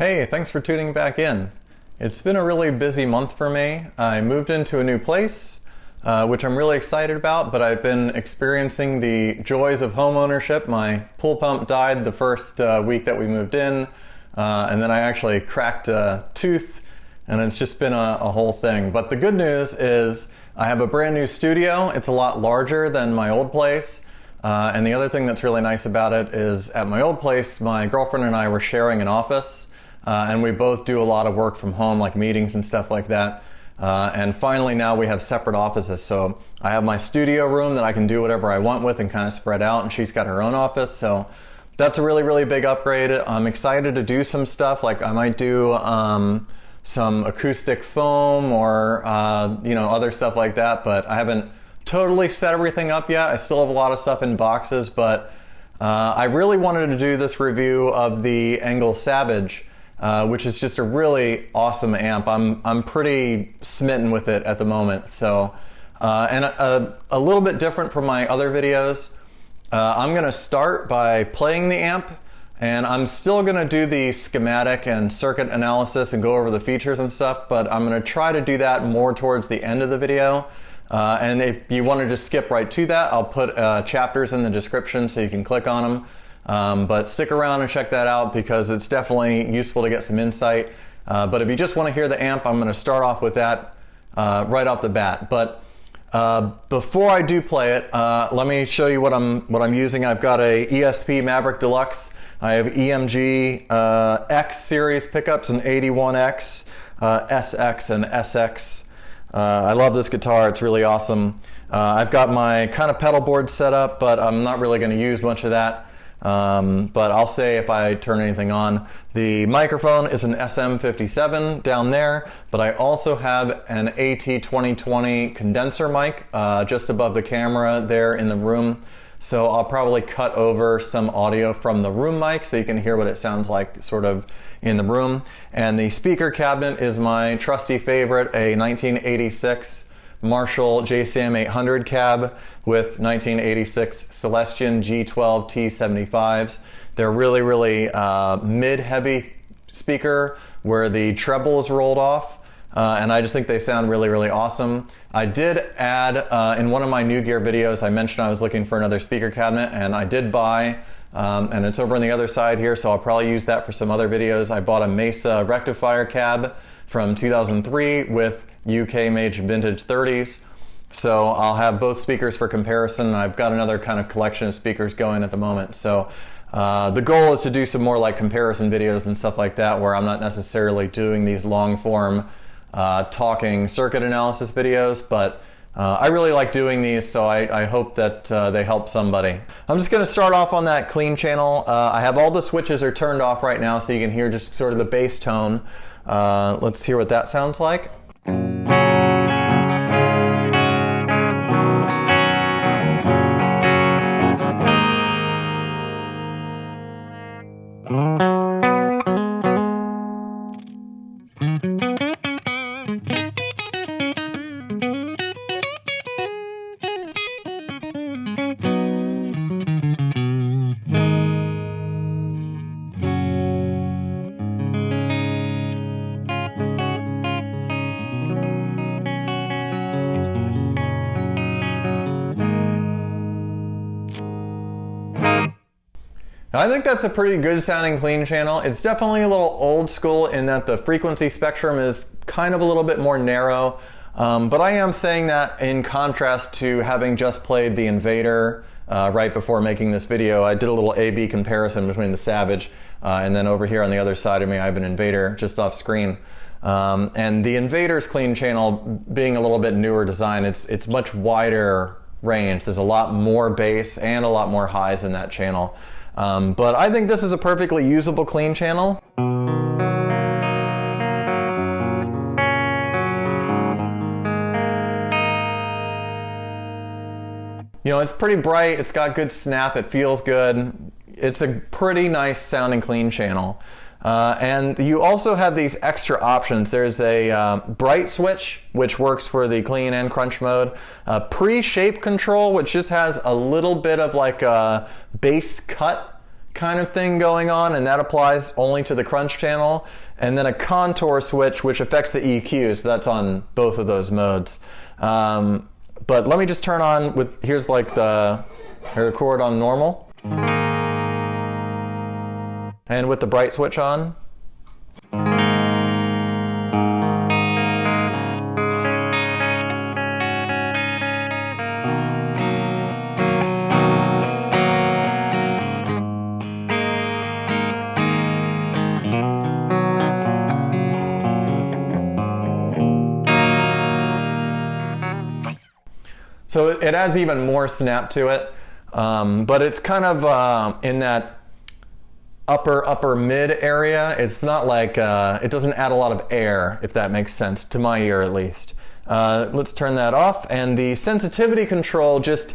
Hey, thanks for tuning back in. It's been a really busy month for me. I moved into a new place, which I'm really excited about, but I've been experiencing the joys of home ownership. My pool pump died the first week that we moved in, and then I actually cracked a tooth, and it's just been a whole thing. But the good news is I have a brand new studio. It's a lot larger than my old place. And the other thing that's really nice about it is at my old place, my girlfriend and I were sharing an office, and we both do a lot of work from home, like meetings and stuff like that. And finally now we have separate offices. So I have my studio room that I can do whatever I want with and kind of spread out, and she's got her own office. So that's a really, really big upgrade. I'm excited to do some stuff, like I might do some acoustic foam or other stuff like that, but I haven't totally set everything up yet. I still have a lot of stuff in boxes, but I really wanted to do this review of the ENGL Savage, which is just a really awesome amp. I'm pretty smitten with it at the moment. So, and a little bit different from my other videos, I'm gonna start by playing the amp, and I'm still gonna do the schematic and circuit analysis and go over the features and stuff, but I'm gonna try to do that more towards the end of the video. And if you want to just skip right to that, I'll put chapters in the description so you can click on them. But stick around and check that out because it's definitely useful to get some insight. But if you just want to hear the amp, I'm going to start off with that right off the bat. But before I do play it, let me show you what I'm using. I've got a ESP Maverick Deluxe. I have EMG X series pickups and 81X, SX, and SX. I love this guitar, it's really awesome. I've got my kind of pedal board set up, but I'm not really going to use much of that. But I'll say if I turn anything on. The microphone is an SM57 down there, but I also have an AT2020 condenser mic just above the camera there in the room. So I'll probably cut over some audio from the room mic so you can hear what it sounds like sort of in the room. And the speaker cabinet is my trusty favorite, a 1986 Marshall JCM 800 cab with 1986 Celestion G12 T75s. They're really, really mid-heavy speaker where the treble is rolled off. And I just think they sound really, really awesome. I did add, in one of my new gear videos, I mentioned I was looking for another speaker cabinet, and I did buy, and it's over on the other side here, so I'll probably use that for some other videos. I bought a Mesa rectifier cab from 2003 with UK made vintage 30s. So I'll have both speakers for comparison. I've got another kind of collection of speakers going at the moment. So the goal is to do some more like comparison videos and stuff like that, where I'm not necessarily doing these long form talking circuit analysis videos, but I really like doing these, so I hope that they help somebody. I'm just going to start off on that clean channel. I have all the switches are turned off right now, so you can hear just sort of the bass tone. Let's hear what that sounds like. I think that's a pretty good sounding clean channel. It's definitely a little old school in that the frequency spectrum is kind of a little bit more narrow, but I am saying that in contrast to having just played the Invader right before making this video. I did a little A-B comparison between the Savage and then over here on the other side of me I have an Invader just off screen. And the Invader's clean channel being a little bit newer design, it's much wider range. There's a lot more bass and a lot more highs in that channel. But I think this is a perfectly usable clean channel. You know, it's pretty bright, it's got good snap, it feels good. It's a pretty nice sounding clean channel. And you also have these extra options. There's a bright switch, which works for the clean and crunch mode. Pre-shape control, which just has a little bit of like a bass cut kind of thing going on, and that applies only to the crunch channel, and then a contour switch which affects the EQ, so that's on both of those modes. But let me just turn on with, here's like the record on normal, and with the bright switch on. So it adds even more snap to it, but it's kind of in that upper mid area. It's not like, it doesn't add a lot of air, if that makes sense, to my ear at least. Let's turn that off, and the sensitivity control just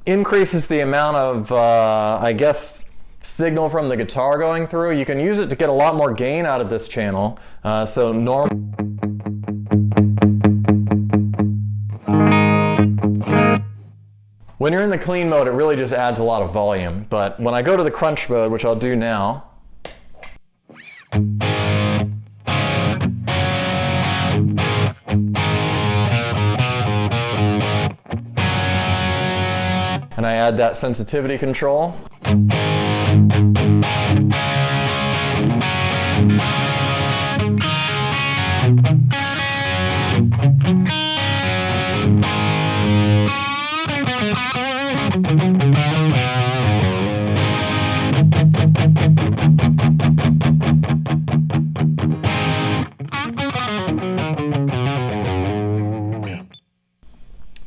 increases the amount of, I guess, signal from the guitar going through. You can use it to get a lot more gain out of this channel. So normal. When you're in the clean mode, it really just adds a lot of volume. But when I go to the crunch mode, which I'll do now, and I add that sensitivity control,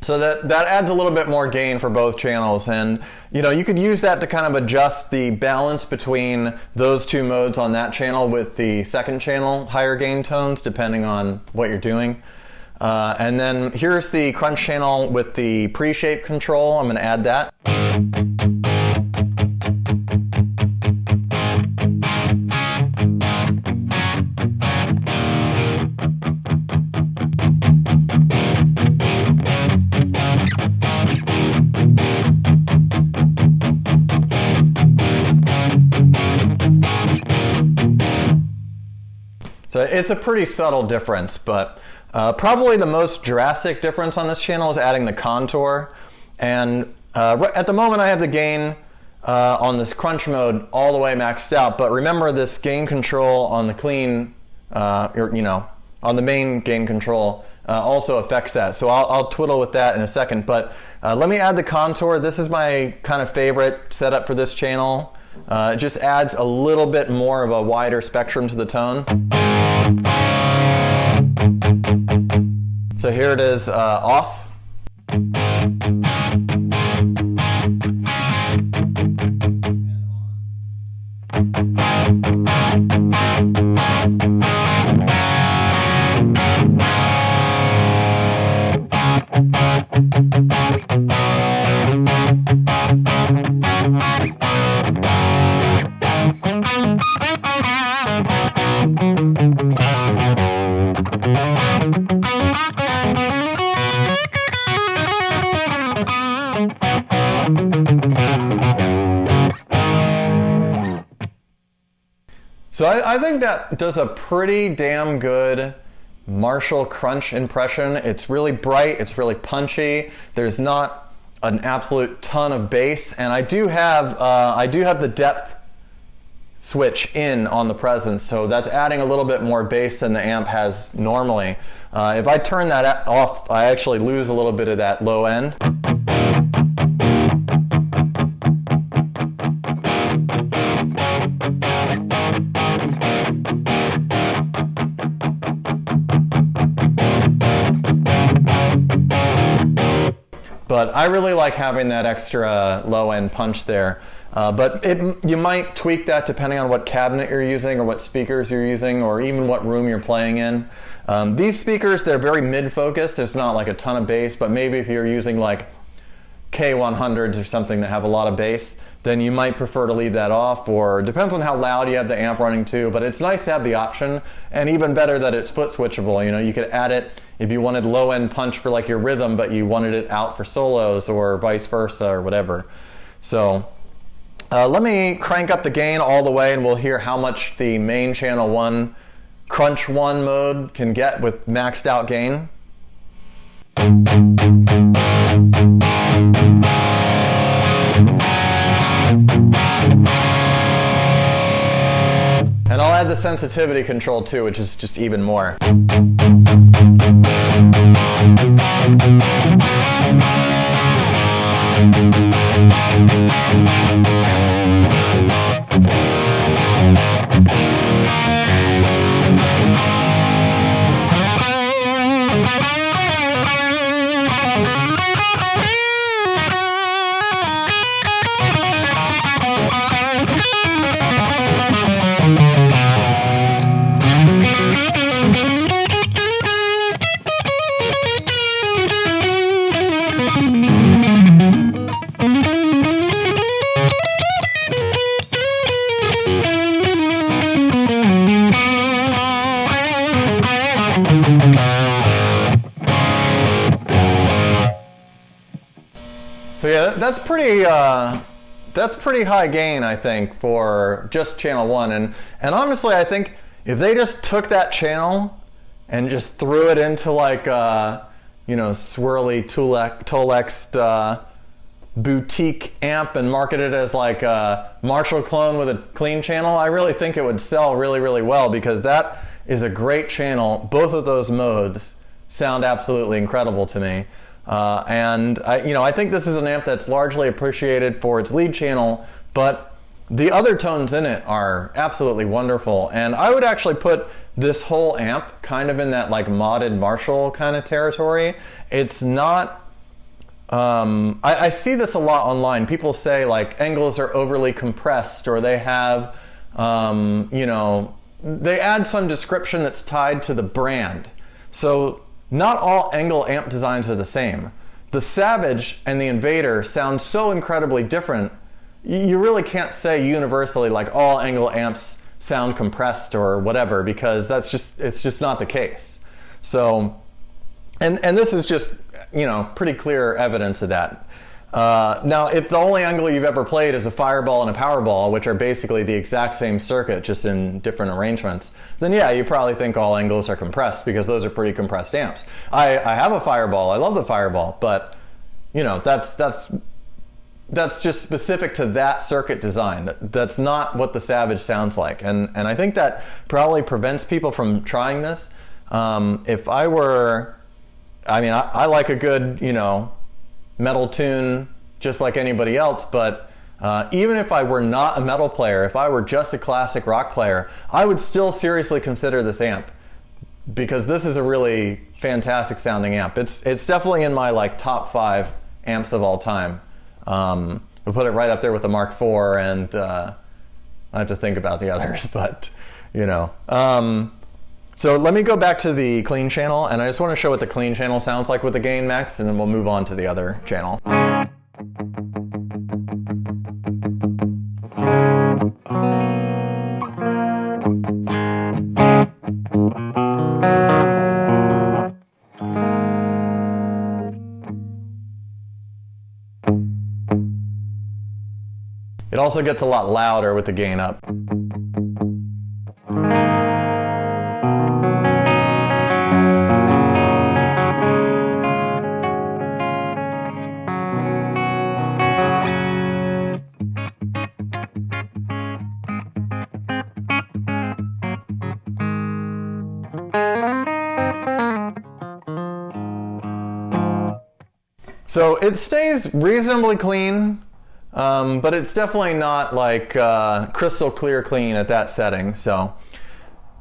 so that adds a little bit more gain for both channels, and you could use that to kind of adjust the balance between those two modes on that channel with the second channel higher gain tones, depending on what you're doing. And then here's the crunch channel with the pre-shape control. I'm going to add that. So it's a pretty subtle difference, but probably the most drastic difference on this channel is adding the contour. And at the moment I have the gain on this crunch mode all the way maxed out, but remember this gain control on the clean, on the main gain control also affects that. So I'll twiddle with that in a second, but let me add the contour. This is my kind of favorite setup for this channel. It just adds a little bit more of a wider spectrum to the tone. So here it is off. So I think that does a pretty damn good Marshall crunch impression. It's really bright, it's really punchy. There's not an absolute ton of bass, and I do have the depth switch in on the presence, so that's adding a little bit more bass than the amp has normally. If I turn that off, I actually lose a little bit of that low end. But I really like having that extra low-end punch there. But you might tweak that depending on what cabinet you're using or what speakers you're using or even what room you're playing in. These speakers, they're very mid-focused. There's not like a ton of bass, but maybe if you're using like K100s or something that have a lot of bass, then you might prefer to leave that off, or it depends on how loud you have the amp running too. But it's nice to have the option, and even better that it's foot switchable. You could add it if you wanted low-end punch for like your rhythm, but you wanted it out for solos or vice versa or whatever. So Let me crank up the gain all the way and we'll hear how much the main channel 1 crunch 1 mode can get with maxed out gain. And I'll add the sensitivity control too, which is just even more. So yeah, that's pretty high gain, I think, for just channel 1. And honestly, I think if they just took that channel and just threw it into like you know, swirly Tolex boutique amp and marketed it as like a Marshall clone with a clean channel, I really think it would sell really, really well, because that is a great channel. Both of those modes sound absolutely incredible to me. And I think this is an amp that's largely appreciated for its lead channel, but the other tones in it are absolutely wonderful. And I would actually put this whole amp kind of in that like modded Marshall kind of territory. It's not, I see this a lot online. People say like ENGLs are overly compressed, or they have, they add some description that's tied to the brand. So not all ENGL amp designs are the same. The Savage and the Invader sound so incredibly different, you really can't say universally like all ENGL amps sound compressed or whatever, because it's just not the case. So, and this is just, pretty clear evidence of that. Now, if the only ENGL you've ever played is a Fireball and a Powerball, which are basically the exact same circuit, just in different arrangements, then yeah, you probably think all ENGLs are compressed, because those are pretty compressed amps. I have a Fireball, I love the Fireball, but that's just specific to that circuit design. That's not what the Savage sounds like, and I think that probably prevents people from trying this. If I were, I like a good, metal tune just like anybody else, but even if I were not a metal player, if I were just a classic rock player, I would still seriously consider this amp, because this is a really fantastic sounding amp. It's definitely in my like top 5 amps of all time. I'll put it right up there with the Mark IV, and I have to think about the others, but so let me go back to the clean channel, and I just want to show what the clean channel sounds like with the gain max, and then we'll move on to the other channel. It also gets a lot louder with the gain up. So it stays reasonably clean, but it's definitely not like crystal clear clean at that setting. So,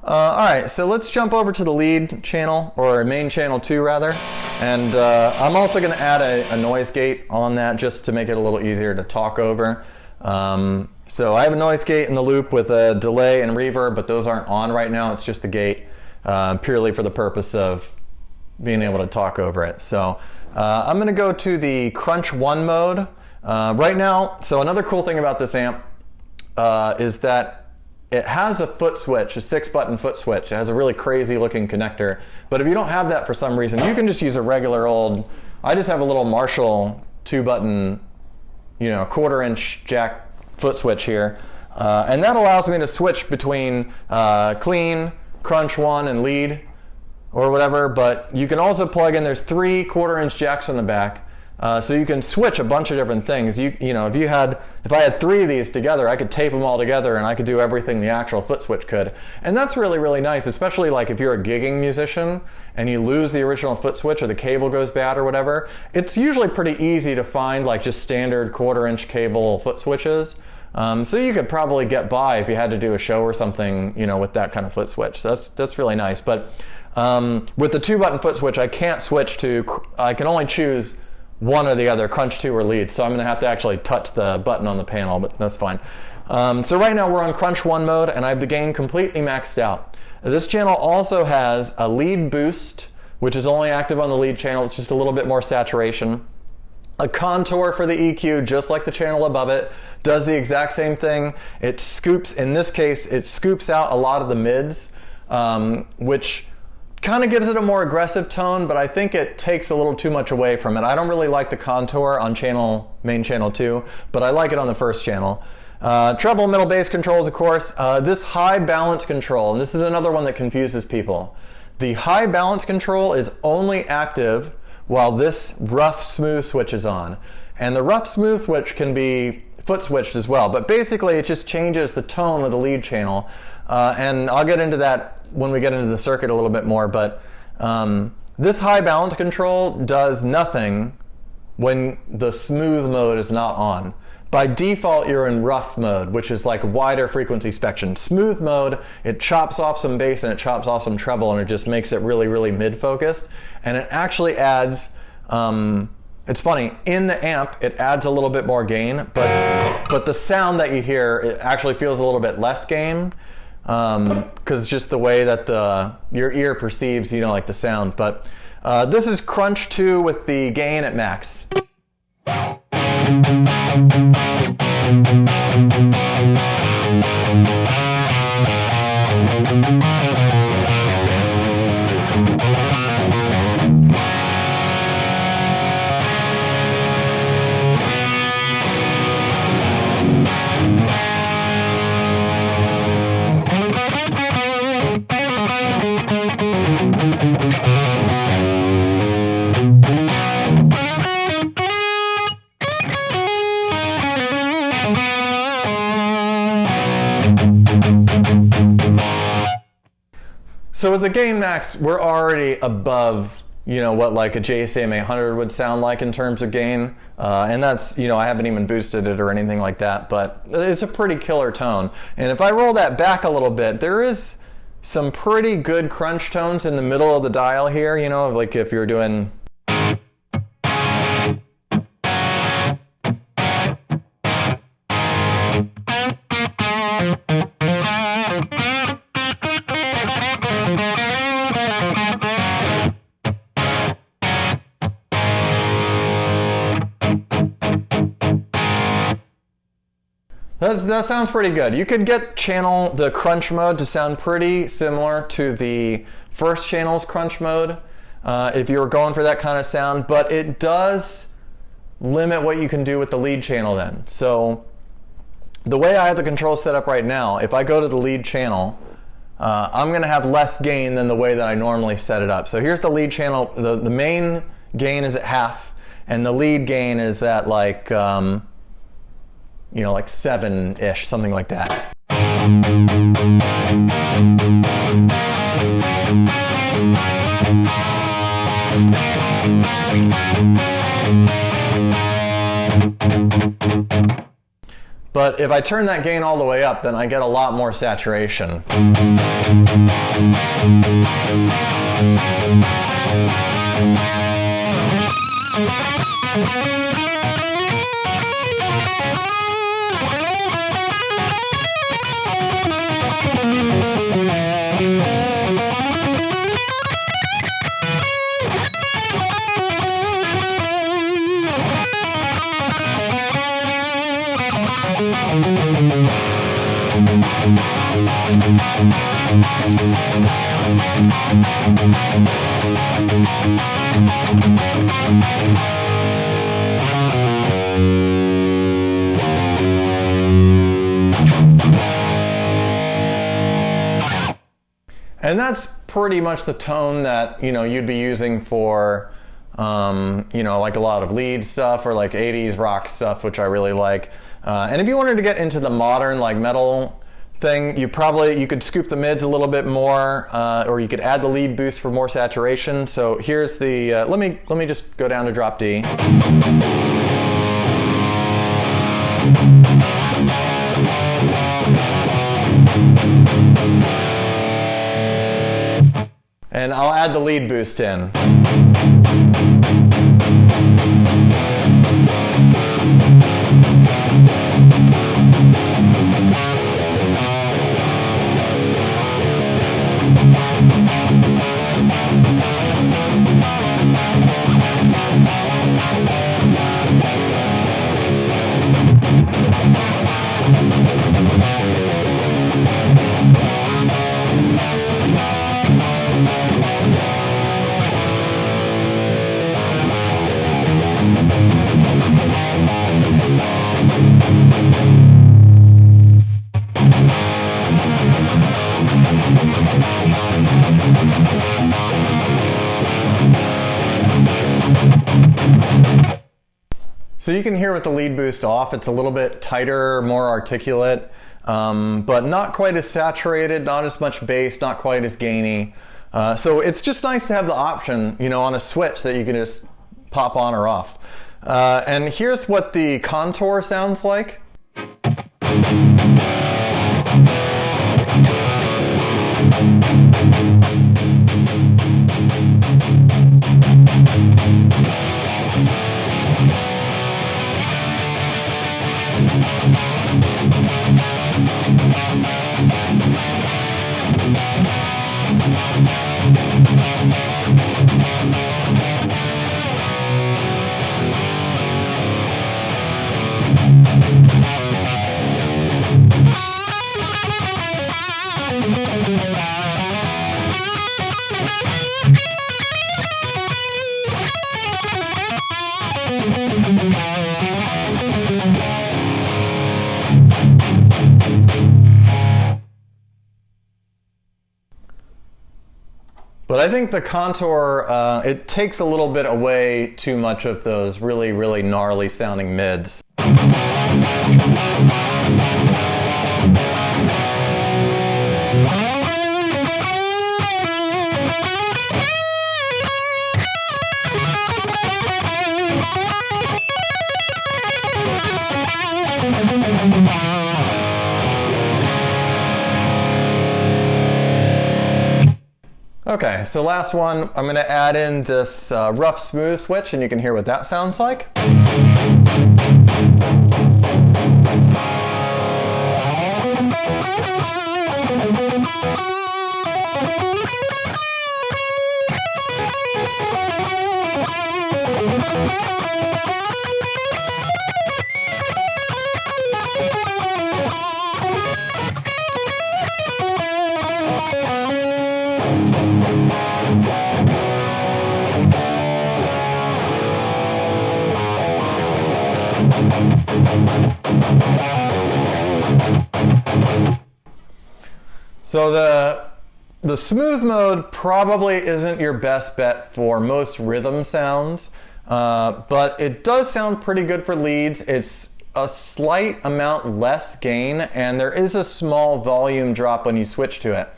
all right, so let's jump over to the lead channel, or main channel 2 rather. And I'm also going to add a noise gate on that just to make it a little easier to talk over. So I have a noise gate in the loop with a delay and reverb, but those aren't on right now. It's just the gate purely for the purpose of being able to talk over it. So I'm going to go to the Crunch 1 mode right now. So another cool thing about this amp is that it has a foot switch, a 6-button foot switch. It has a really crazy looking connector. But if you don't have that for some reason, you can just use a regular old, I just have a little Marshall 2-button, 1/4-inch jack foot switch here. And that allows me to switch between clean, crunch 1, and lead, or whatever. But you can also plug in, there's 3 1/4-inch jacks on the back. So you can switch a bunch of different things. You know, if I had 3 of these together, I could tape them all together and I could do everything the actual foot switch could. And that's really, really nice, especially like if you're a gigging musician and you lose the original foot switch or the cable goes bad or whatever. It's usually pretty easy to find like just standard 1/4-inch cable foot switches. So you could probably get by if you had to do a show or something, you know, with that kind of foot switch. So that's really nice. But with the 2-button foot switch, I can't switch to, I can only choose one or the other, crunch 2 or lead. So I'm going to have to actually touch the button on the panel, but that's fine. So right now we're on crunch 1 mode, and I have the gain completely maxed out. This channel also has a lead boost, which is only active on the lead channel. It's just a little bit more saturation. A contour for the EQ, just like the channel above it, does the exact same thing. It scoops, in this case, it scoops out a lot of the mids, which kind of gives it a more aggressive tone, but I think it takes a little too much away from it. I don't really like the contour on main channel 2, but I like it on the first channel. Treble, middle, bass controls, of course. This high balance control, and this is another one that confuses people. The high balance control is only active while this rough smooth switch is on. And the rough smooth switch can be foot switched as well, but basically it just changes the tone of the lead channel. And I'll get into that when we get into the circuit a little bit more, but this high balance control does nothing when the smooth mode is not on. By default, you're in rough mode, which is like wider frequency spectrum. Smooth mode, it chops off some bass and it chops off some treble, and it just makes it really, really mid-focused. And it actually adds, it's funny, in the amp, it adds a little bit more gain, but the sound that you hear, it actually feels a little bit less gain, because just the way that your ear perceives, you know, like the sound. But this is crunch 2 with the gain at max. So with the gain max, we're already above, you know, what like a JSAM 800 would sound like in terms of gain. And that's, you know, I haven't even boosted it or anything like that, but it's a pretty killer tone. And if I roll that back a little bit, there is some pretty good crunch tones in the middle of the dial here, you know, like if you're doing... That sounds pretty good. You could get the crunch mode to sound pretty similar to the first channel's crunch mode if you were going for that kind of sound, but it does limit what you can do with the lead channel then. So the way I have the controls set up right now, if I go to the lead channel, I'm going to have less gain than the way that I normally set it up. So here's the lead channel. The main gain is at half, and the lead gain is at like... you know, like 7-ish, something like that. But if I turn that gain all the way up, then I get a lot more saturation. And that's pretty much the tone that, you know, you'd be using for, you know, like a lot of lead stuff or like 80s rock stuff, which I really like. And if you wanted to get into the modern like metal thing, you could scoop the mids a little bit more, or you could add the lead boost for more saturation. So here's the, let me just go down to drop D. And I'll add the lead boost in. So you can hear with the lead boost off, it's a little bit tighter, more articulate, but not quite as saturated, not as much bass, not quite as gainy. So it's just nice to have the option, you know, on a switch that you can just pop on or off. And here's what the contour sounds like. But I think the contour, it takes a little bit away too much of those really, really gnarly sounding mids. Okay, so last one, I'm going to add in this rough smooth switch, and you can hear what that sounds like. So the smooth mode probably isn't your best bet for most rhythm sounds, but it does sound pretty good for leads. It's a slight amount less gain, and there is a small volume drop when you switch to it.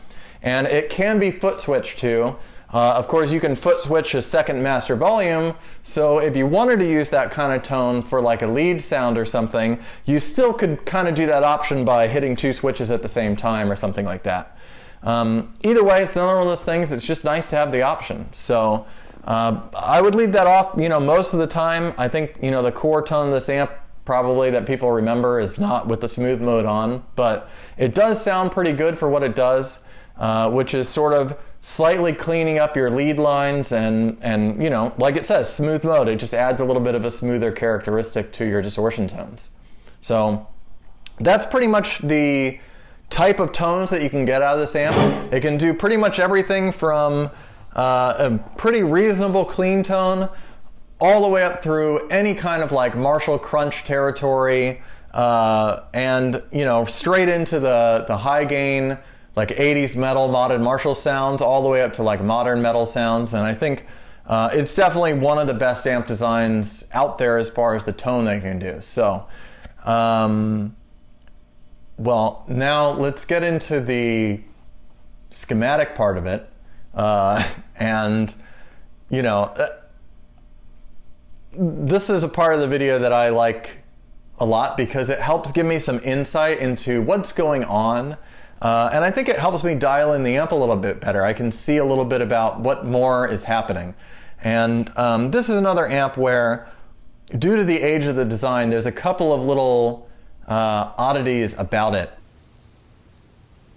And it can be foot switched too. Of course, you can foot switch a second master volume, so if you wanted to use that kind of tone for like a lead sound or something, you still could kind of do that option by hitting two switches at the same time or something like that. Either way, it's another one of those things, it's just nice to have the option. So I would leave that off, you know, most of the time. I think, you know, the core tone of this amp probably that people remember is not with the smooth mode on, but it does sound pretty good for what it does, which is sort of slightly cleaning up your lead lines and you know, like it says, smooth mode. It just adds a little bit of a smoother characteristic to your distortion tones. So that's pretty much the type of tones that you can get out of this amp. It can do pretty much everything from a pretty reasonable clean tone all the way up through any kind of like Marshall crunch territory, and you know, straight into the high gain, like 80s metal modded Marshall sounds all the way up to like modern metal sounds. And I think it's definitely one of the best amp designs out there as far as the tone they can do. So, well, now let's get into the schematic part of it. And, you know, this is a part of the video that I like a lot because it helps give me some insight into what's going on. And I think it helps me dial in the amp a little bit better. I can see a little bit about what more is happening. And this is another amp where, due to the age of the design, there's a couple of little oddities about it.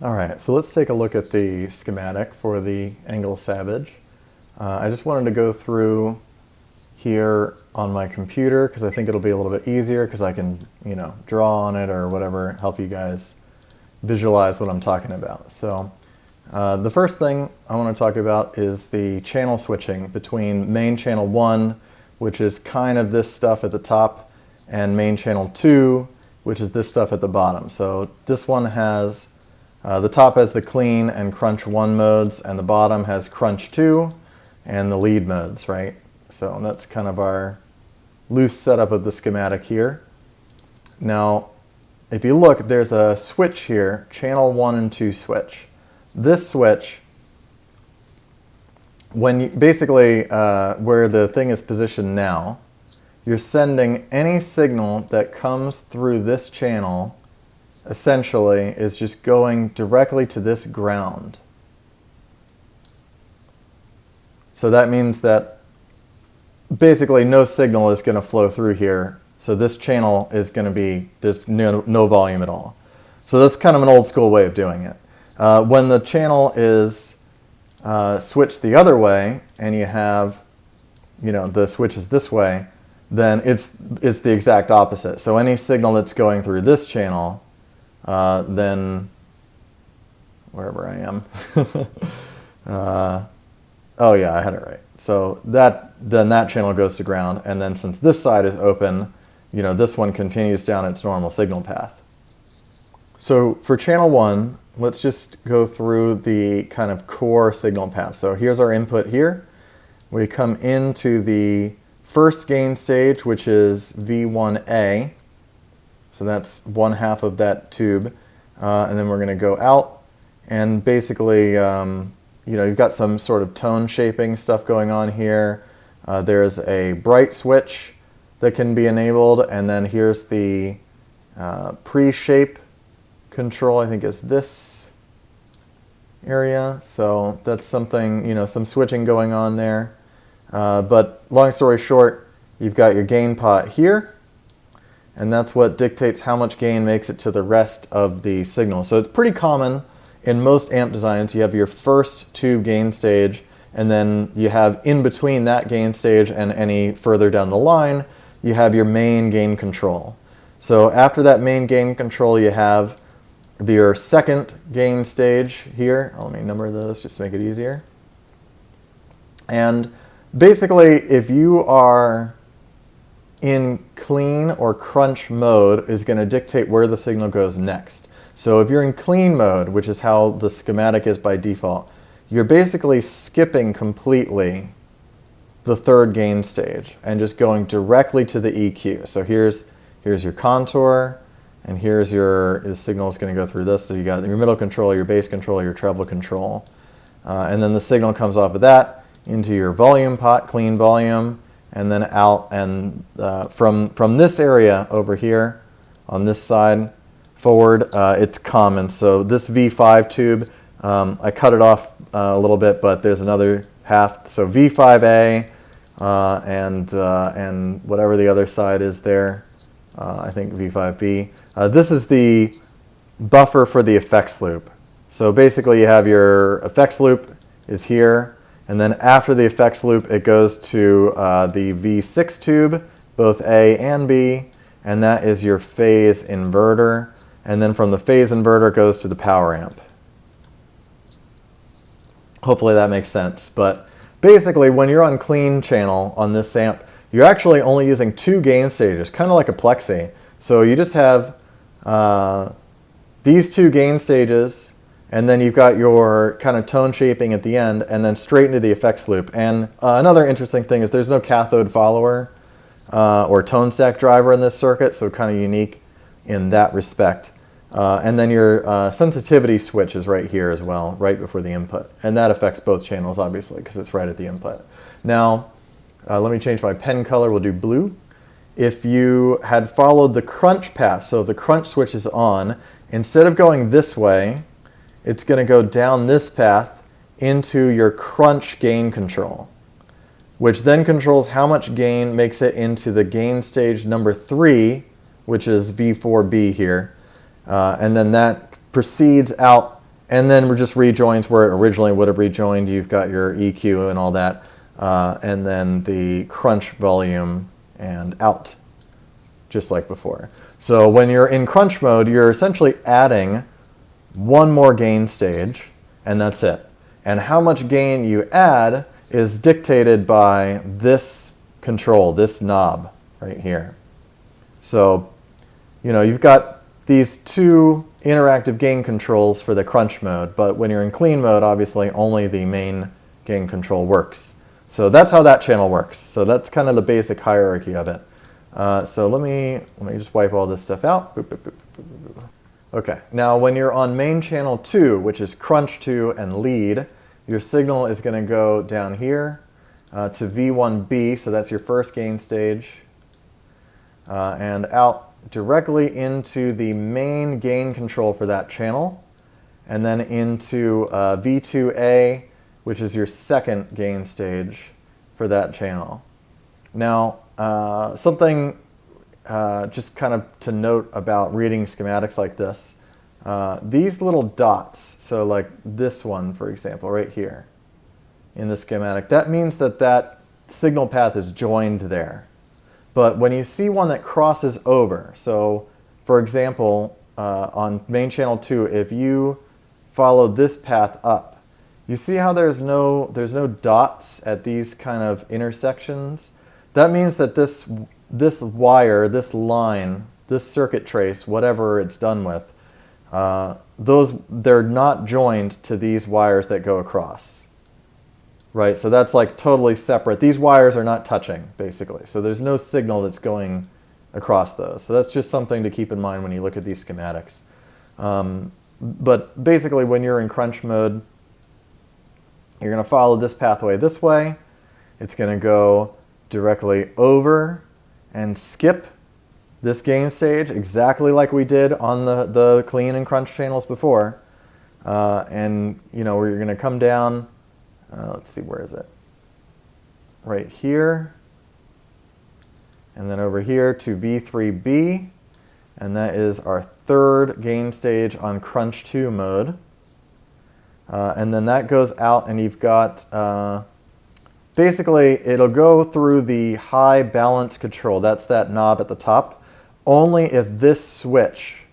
All right, so let's take a look at the schematic for the ENGL Savage. I just wanted to go through here on my computer because I think it'll be a little bit easier because I can, you know, draw on it or whatever, help you guys visualize what I'm talking about. So the first thing I want to talk about is the channel switching between main channel 1, which is kind of this stuff at the top, and main channel 2, which is this stuff at the bottom. So this one has, the top has the clean and crunch 1 modes, and the bottom has crunch 2 and the lead modes, right? So that's kind of our loose setup of the schematic here. Now, if you look, there's a switch here, channel 1 and 2 switch. This switch, when you, basically where the thing is positioned now, you're sending any signal that comes through this channel, essentially, is just going directly to this ground. So that means that basically no signal is going to flow through here. So this channel is going to be, there's no volume at all. So that's kind of an old school way of doing it. When the channel is switched the other way and you have, you know, the switch is this way, then it's the exact opposite. So any signal that's going through this channel, then wherever I am, oh yeah, I had it right. So then that channel goes to ground, and then since this side is open, you know, this one continues down its normal signal path. So for channel 1, let's just go through the kind of core signal path. So here's our input here. We come into the first gain stage, which is V1A. So that's 1/2 of that tube. And then we're going to go out, and basically, you know, you've got some sort of tone shaping stuff going on here. There's a bright switch that can be enabled, and then here's the pre-shape control, I think is this area. So that's something, you know, some switching going on there. But long story short, you've got your gain pot here, and that's what dictates how much gain makes it to the rest of the signal. So it's pretty common in most amp designs. You have your first tube gain stage, and then you have in between that gain stage and any further down the line, you have your main gain control. So after that main gain control, you have your second gain stage here. Let me number those just to make it easier. And basically, if you are in clean or crunch mode, is going to dictate where the signal goes next. So if you're in clean mode, which is how the schematic is by default, you're basically skipping completely the third gain stage and just going directly to the EQ. So here's your contour, and here's the signal is going to go through this. So you got your middle control, your bass control, your treble control. And then the signal comes off of that into your volume pot, clean volume, and then out. And from this area over here on this side forward, it's common. So this V5 tube, I cut it off a little bit, but there's another half. So V5A and whatever the other side is there, I think V5B. This is the buffer for the effects loop. So basically you have your effects loop is here, and then after the effects loop it goes to the V6 tube, both A and B, and that is your phase inverter. And then from the phase inverter it goes to the power amp. Hopefully that makes sense. But basically when you're on clean channel on this amp, you're actually only using 2 gain stages, kind of like a plexi. So you just have these 2 gain stages, And then you've got your kind of tone shaping at the end, and then straight into the effects loop. And another interesting thing is there's no cathode follower or tone stack driver in this circuit, so kind of unique in that respect. And then your sensitivity switch is right here as well, right before the input. And that affects both channels, obviously, because it's right at the input. Now, let me change my pen color. We'll do blue. If you had followed the crunch path, so if the crunch switch is on, instead of going this way, it's going to go down this path into your crunch gain control, which then controls how much gain makes it into the gain stage number 3, which is V4B here. And then that proceeds out, and then just rejoins where it originally would have rejoined. You've got your EQ and all that, and then the crunch volume and out, just like before. So when you're in crunch mode, you're essentially adding one more gain stage, and that's it. And how much gain you add is dictated by this control, this knob right here. So, you know, you've got these two interactive gain controls for the crunch mode, but when you're in clean mode, obviously only the main gain control works. So that's how that channel works. So that's kind of the basic hierarchy of it. So let me just wipe all this stuff out. Boop, boop, boop, boop, boop, boop. Okay, now when you're on main channel 2, which is crunch 2 and lead, your signal is going to go down here to V1B, so that's your first gain stage, and out directly into the main gain control for that channel, and then into V2A, which is your second gain stage for that channel. Now, something just kind of to note about reading schematics like this, these little dots, so like this one, for example, right here in the schematic, that means that that signal path is joined there. But when you see one that crosses over, so for example, on main channel 2, if you follow this path up, you see how there's no dots at these kind of intersections? That means that this wire, this line, this circuit trace, whatever it's done with, they're not joined to these wires that go across. Right, so that's like totally separate. These wires are not touching, basically. So there's no signal that's going across those. So that's just something to keep in mind when you look at these schematics. But basically, when you're in crunch mode, you're going to follow this pathway this way. It's going to go directly over and skip this gain stage, exactly like we did on the clean and crunch channels before. And you know, you're going to come down. Let's see, where is it? Right here. And then over here to V3B. And that is our third gain stage on crunch 2 mode. And then that goes out, and you've got, basically, it'll go through the high balance control. That's that knob at the top. Only if this switch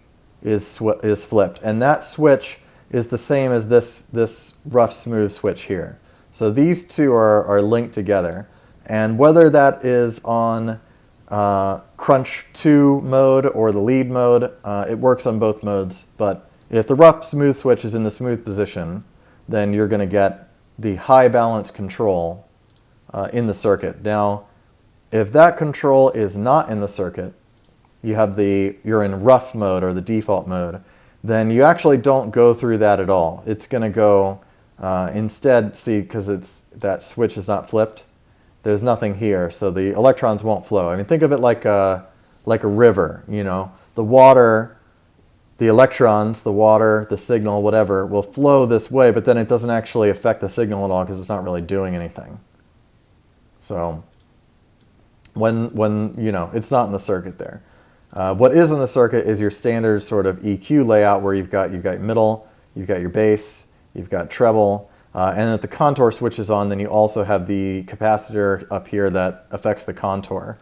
is flipped. And that switch is the same as this rough smooth switch here. So these two are linked together. And whether that is on crunch 2 mode or the lead mode, it works on both modes. But if the rough smooth switch is in the smooth position, then you're going to get the high balance control in the circuit. Now, if that control is not in the circuit, you're in rough mode or the default mode, then you actually don't go through that at all. It's going to go instead, see, because that switch is not flipped, there's nothing here, so the electrons won't flow. I mean, think of it like a river, you know. The water, the electrons, the water, the signal, whatever, will flow this way, but then it doesn't actually affect the signal at all because it's not really doing anything. So when you know, it's not in the circuit there. What is in the circuit is your standard sort of EQ layout where you've got middle, you've got your bass, you've got treble, and if the contour switch is on, then you also have the capacitor up here that affects the contour,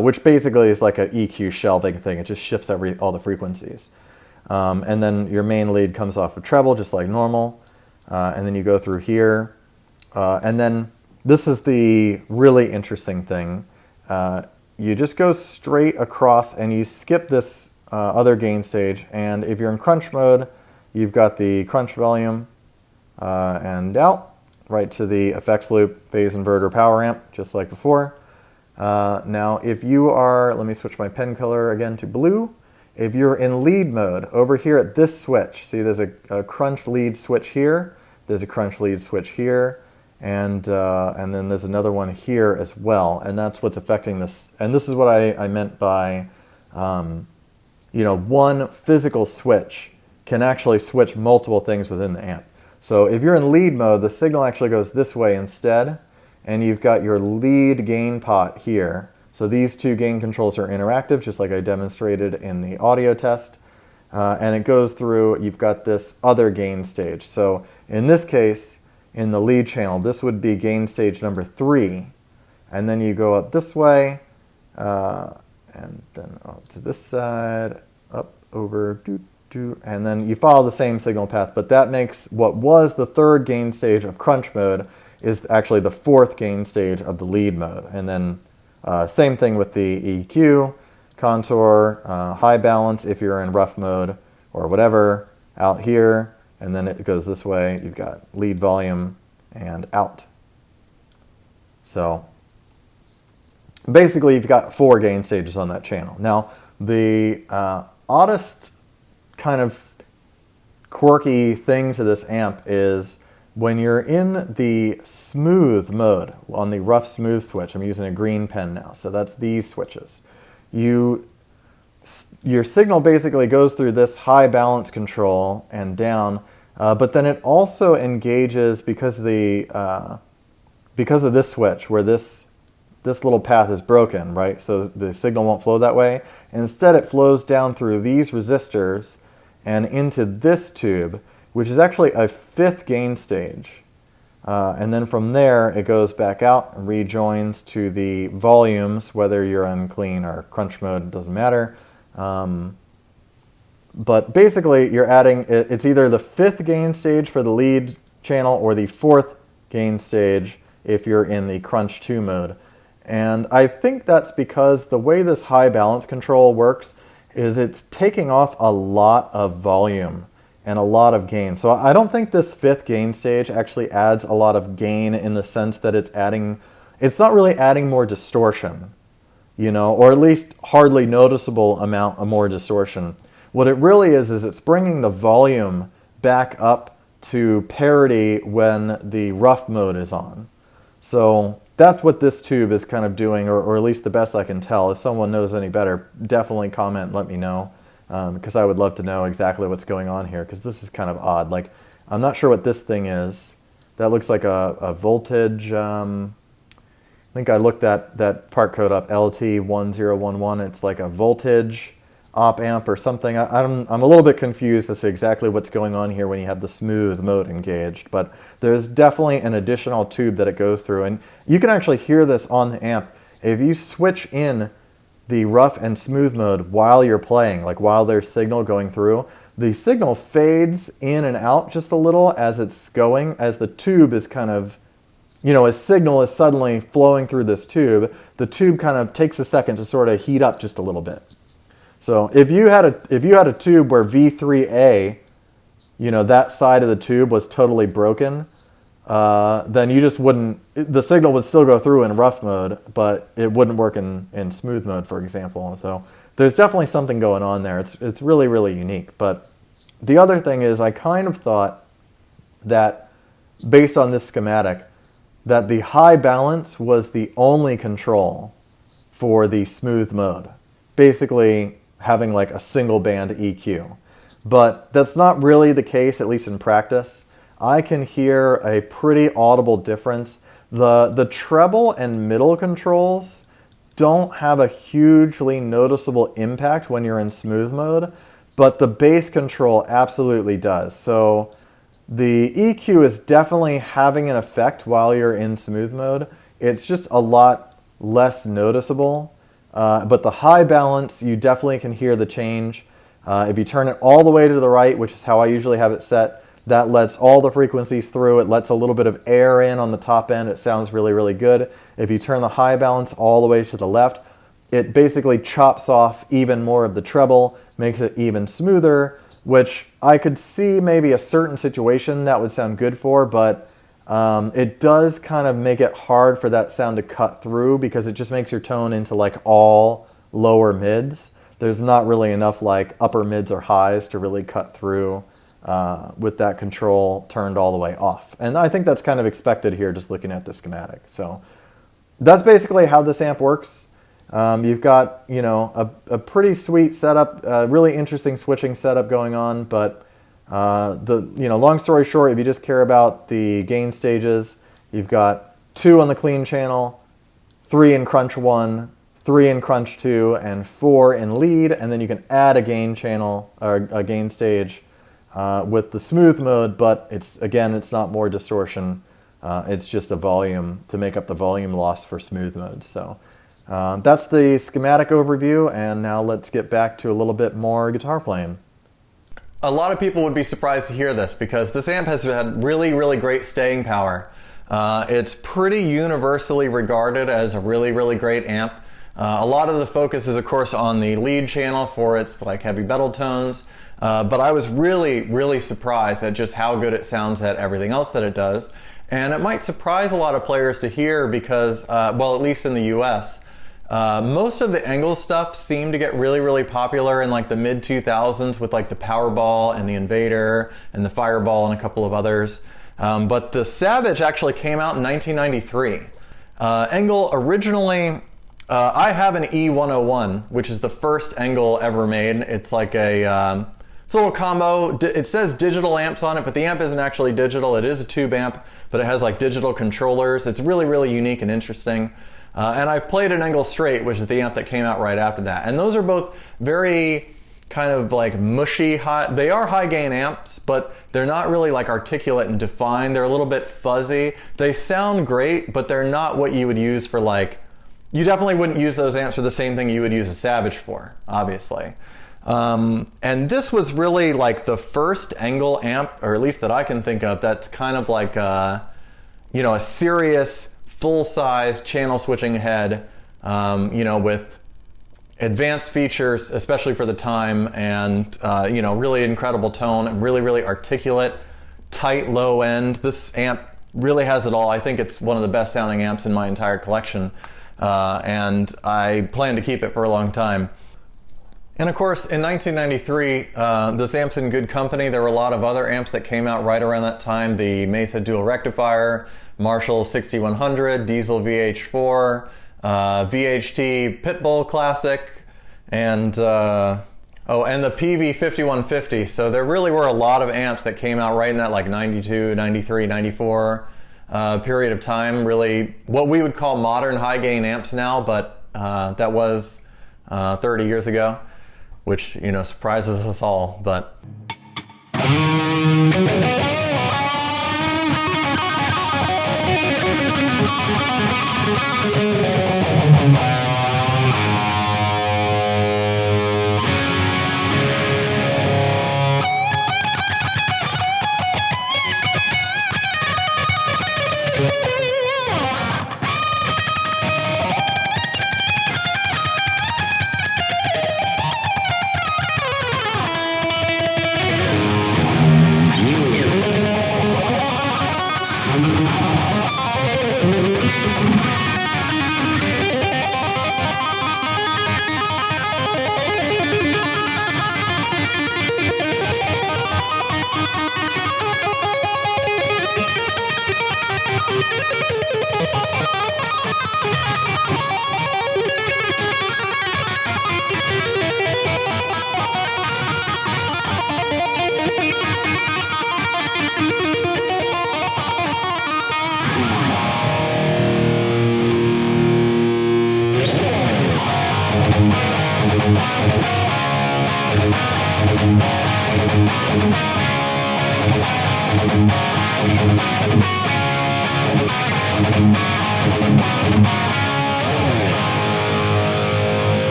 which basically is like an EQ shelving thing. It just shifts all the frequencies. And then your main lead comes off of treble, just like normal. And then you go through here. And then this is the really interesting thing. You just go straight across and you skip this other gain stage. And if you're in crunch mode, you've got the crunch volume and out, right to the effects loop, phase inverter, power amp, just like before. Now, if you are, let me switch my pen color again to blue. If you're in lead mode, over here at this switch, see there's a crunch lead switch here, there's a crunch lead switch here, and then there's another one here as well, and that's what's affecting this. And this is what I meant by, you know, one physical switch can actually switch multiple things within the amp. So if you're in lead mode, the signal actually goes this way instead, and you've got your lead gain pot here. So these two gain controls are interactive, just like I demonstrated in the audio test. And it goes through, you've got this other gain stage. So in this case, in the lead channel, this would be gain stage number 3. And then you go up this way, and then up to this side, up, over, and then you follow the same signal path. But that makes what was the 3rd gain stage of crunch mode is actually the 4th gain stage of the lead mode. And then same thing with the EQ, contour, high balance if you're in rough mode or whatever, out here, and then it goes this way. You've got lead volume and out. So basically you've got 4 gain stages on that channel. Now the oddest kind of quirky thing to this amp is when you're in the smooth mode, on the rough smooth switch, I'm using a green pen now, so that's these switches. Your signal basically goes through this high balance control and down, but then it also engages because of this switch where this little path is broken, right? So the signal won't flow that way. Instead, it flows down through these resistors and into this tube, which is actually a 5th gain stage. And then from there, it goes back out and rejoins to the volumes, whether you're on clean or crunch mode, it doesn't matter. But basically, you're adding, it's either the 5th gain stage for the lead channel or the 4th gain stage if you're in the crunch 2 mode. And I think that's because the way this high balance control works is it's taking off a lot of volume and a lot of gain. So I don't think this 5th gain stage actually adds a lot of gain in the sense that it's not really adding more distortion, you know, or at least hardly noticeable amount of more distortion. What it really is it's bringing the volume back up to parity when the rough mode is on. So that's what this tube is kind of doing, or at least the best I can tell. If someone knows any better, definitely comment and let me know. Because I would love to know exactly what's going on here, because this is kind of odd. Like, I'm not sure what this thing is. That looks like a voltage. I think I looked that part code up, LT1011. It's like a voltage op amp or something. I'm a little bit confused as to exactly what's going on here when you have the smooth mode engaged, but there's definitely an additional tube that it goes through, and you can actually hear this on the amp. If you switch in the rough and smooth mode while you're playing, like while there's signal going through, the signal fades in and out just a little as it's going, as the tube is kind of, you know, as signal is suddenly flowing through this tube, the tube kind of takes a second to sort of heat up just a little bit. So if you had a tube where V3A, you know, that side of the tube was totally broken, then you just wouldn't, the signal would still go through in rough mode, but it wouldn't work in smooth mode, for example. So there's definitely something going on there. It's really, really unique. But the other thing is, I kind of thought that, based on this schematic, that the high balance was the only control for the smooth mode, basically having like a single band EQ. But that's not really the case, at least in practice. I can hear a pretty audible difference. The treble and middle controls don't have a hugely noticeable impact when you're in smooth mode, but the bass control absolutely does. So the EQ is definitely having an effect while you're in smooth mode. It's just a lot less noticeable. But the high balance, you definitely can hear the change. If you turn it all the way to the right, which is how I usually have it set, that lets all the frequencies through. It lets a little bit of air in on the top end. It sounds really, really good. If you turn the high balance all the way to the left, it basically chops off even more of the treble, makes it even smoother, which I could see maybe a certain situation that would sound good for, but it does kind of make it hard for that sound to cut through because it just makes your tone into like all lower mids. There's not really enough like upper mids or highs to really cut through with that control turned all the way off. And I think that's kind of expected here just looking at the schematic. So that's basically how this amp works. You've got, you know, a pretty sweet setup, really interesting switching setup going on, but long story short, if you just care about the gain stages, you've got 2 on the clean channel, 3 in crunch 1, 3 in crunch 2, and 4 in lead, and then you can add a gain channel or a gain stage with the smooth mode, but it's not more distortion. It's just a volume to make up the volume loss for smooth mode. So that's the schematic overview, and now let's get back to a little bit more guitar playing. A lot of people would be surprised to hear this because this amp has had really, really great staying power. It's pretty universally regarded as a really, really great amp. A lot of the focus is, of course, on the lead channel for its like heavy metal tones, but I was really, really surprised at just how good it sounds at everything else that it does. And it might surprise a lot of players to hear because, well, at least in the US, most of the ENGL stuff seemed to get really, really popular in like the mid 2000s with like the Powerball and the Invader and the Fireball and a couple of others. But the Savage actually came out in 1993. ENGL originally, I have an E101, which is the first ENGL ever made. It's like a, it's a little combo. It says digital amps on it, but the amp isn't actually digital. It is a tube amp, but it has like digital controllers. It's really, really unique and interesting. And I've played an ENGL Straight, which is the amp that came out right after that. And those are both very kind of like mushy, high. They are high gain amps, but they're not really like articulate and defined. They're a little bit fuzzy. They sound great, but they're not what you would use for like, you definitely wouldn't use those amps for the same thing you would use a Savage for, obviously. And this was really like the first ENGL amp, or at least that I can think of, that's kind of like a serious full-size channel switching head, with advanced features, especially for the time, and really incredible tone, and really, really articulate, tight low end. This amp really has it all. I think it's one of the best sounding amps in my entire collection, and I plan to keep it for a long time. And of course, in 1993, this amp's in good company. There were a lot of other amps that came out right around that time. The Mesa Dual Rectifier, Marshall 6100, Diesel VH4, VHT Pitbull Classic, and the PV 5150. So there really were a lot of amps that came out right in that like 92, 93, 94 period of time. Really what we would call modern high gain amps now, but that was 30 years ago, which surprises us all, but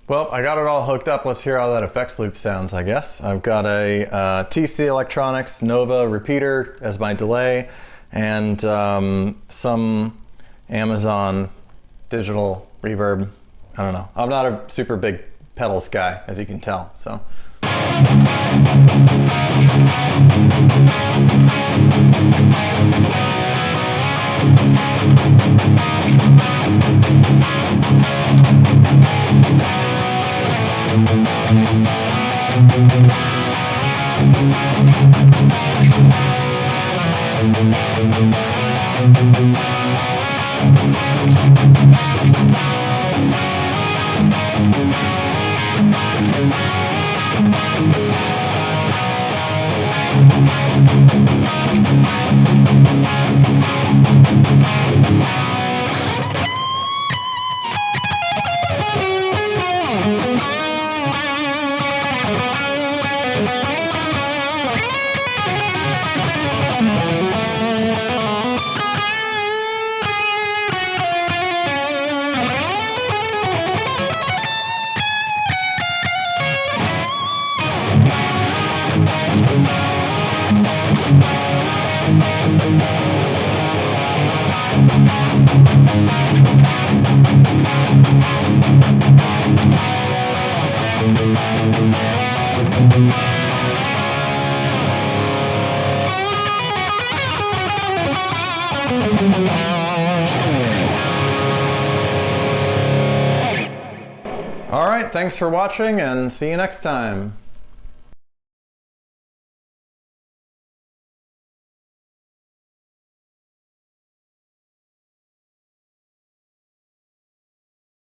well, I got it all hooked up. Let's hear how that effects loop sounds, I guess. I've got a TC Electronics Nova repeater as my delay, and some Amazon digital reverb I don't know. I'm not a super big pedals guy, as you can tell, so. All right, thanks for watching and see you next time.